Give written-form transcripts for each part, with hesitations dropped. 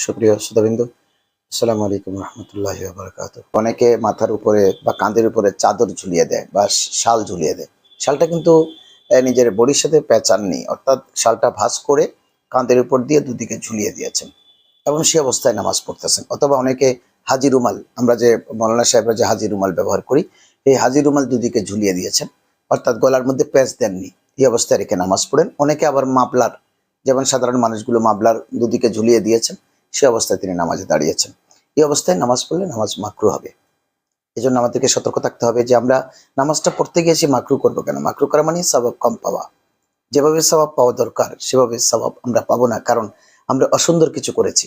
সুপ্রিয় শ্রোতাবৃন্দ, আসসালামু আলাইকুম রহমতুল্লাহি ওয়া বারাকাতুহু। অনেকে মাথার উপরে বা কাঁধের উপরে চাদর ঝুলিয়ে দেয় বা শাল ঝুলিয়ে দেয়। শালটা কিন্তু নিজের বডির সাথে প্যাঁচাননি, অর্থাৎ শালটা ভাঁজ করে কাঁধের উপর দিয়ে দুদিকে ঝুলিয়ে দিয়েছেন এবং সে অবস্থায় নামাজ পড়তেছেন। অথবা অনেকে হাজি রুমাল, আমরা যে মৌলানা সাহেবরা যে হাজি রুমাল ব্যবহার করি, এই হাজি রুমাল দুদিকে ঝুলিয়ে দিয়েছেন, অর্থাৎ গলার মধ্যে প্যাঁচ দেননি, এই অবস্থায় রেখে নামাজ পড়েন। অনেকে আবার মাফলার, যেমন সাধারণ মানুষগুলো মাফলার দুদিকে ঝুলিয়ে দিয়েছেন, সে অবস্থায় তিনি নামাজে দাঁড়িয়েছেন। এই অবস্থায় নামাজ পড়লে নামাজ মাকরু হবে। এই জন্য আমাদেরকে সতর্ক থাকতে হবে যে আমরা নামাজটা পড়তে গিয়েছি মাকরু করবো কেন? মাকরু করা মানে সওয়াব কম পাওয়া। যেভাবে সওয়াব পাওয়া দরকার সেভাবে সওয়াব আমরা পাবো না, কারণ আমরা অসুন্দর কিছু করেছি।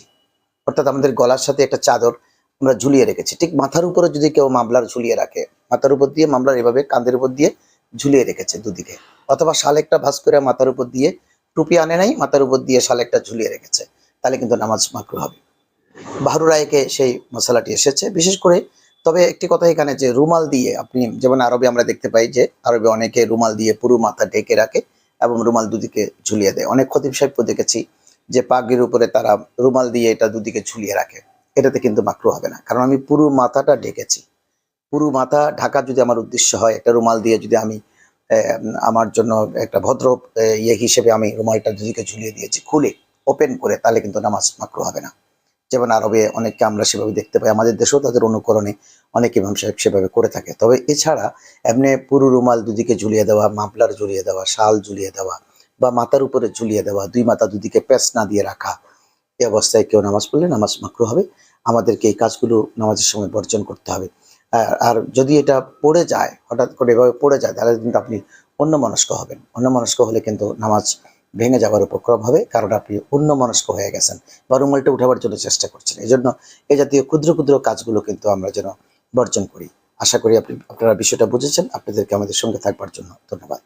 অর্থাৎ আমাদের গলার সাথে একটা চাদর আমরা ঝুলিয়ে রেখেছি। ঠিক মাথার উপরে যদি কেউ মামলার ঝুলিয়ে রাখে, মাথার উপর দিয়ে মামলার এভাবে কাঁধের উপর দিয়ে ঝুলিয়ে রেখেছে দুদিকে, অথবা শাল একটা ভাঁজ করে মাথার উপর দিয়ে, টুপি আনে নাই, মাথার উপর দিয়ে শাল একটা ঝুলিয়ে রেখেছে, তাহলে কিন্তু নামাজ মাকরু হবে। বাহরুরায়কে সেই মশলাটি এসেছে বিশেষ করে। তবে একটি কথা এখানে, যে রুমাল দিয়ে আপনি, যেমন আরবে আমরা দেখতে পাই যে আরবে অনেকে রুমাল দিয়ে পুরো মাথা ঢেকে রাখে এবং রুমাল দুদিকে ঝুলিয়ে দেয়। অনেক খতিব সাহেবকে দেখেছি যে পাগড়ির উপরে তারা রুমাল দিয়ে এটা দুদিকে ঝুলিয়ে রাখে। এটাতে কিন্তু মাকরু হবে না, কারণ আমি পুরো মাথাটা ঢেকেছি। পুরো মাথা ঢাকা যদি আমার উদ্দেশ্য হয়, একটা রুমাল দিয়ে যদি আমি আমার জন্য একটা ভদ্র ইয়ে হিসেবে আমি রুমালটা দুদিকে ঝুলিয়ে দিয়েছি খুলে, ওপেন করে, তাহলে কিন্তু নামাজ মাকরু হবে না। যেমন আরবে অনেককে আমরা সেভাবে দেখতে পাই, আমাদের দেশেও তাদের অনুকরণে অনেক ইমাম সাহেব সেভাবে করে থাকে। তবে এছাড়া এমনি পুরো রুমাল দুদিকে ঝুলিয়ে দেওয়া, মাফলার ঝুলিয়ে দেওয়া, শাল ঝুলিয়ে দেওয়া বা মাথার উপরে ঝুলিয়ে দেওয়া, দুই মাথা দুদিকে প্যাঁচ না দিয়ে রাখা, এই অবস্থায় কেউ নামাজ পড়লে নামাজ মাকরু হবে। আমাদেরকে এই কাজগুলো নামাজের সময় বর্জন করতে হবে। আর যদি এটা পড়ে যায়, হঠাৎ করে এভাবে পড়ে যায়, তাহলে কিন্তু আপনি অন্যমনস্ক হবেন। অন্যমনস্ক হলে কিন্তু নামাজ ভেঙে যাওয়ার উপক্রম হবে, কারণ আপনি অন্যমনস্ক হয়ে গেছেন বা রুমালটা উঠাবার জন্য চেষ্টা করছেন। এই জন্য এই জাতীয় ক্ষুদ্র ক্ষুদ্র কাজগুলো কিন্তু আমরা যেন বর্জন করি। আশা করি আপনারা বিষয়টা বুঝেছেন। আপনাদেরকে আমাদের সঙ্গে থাকবার জন্য ধন্যবাদ।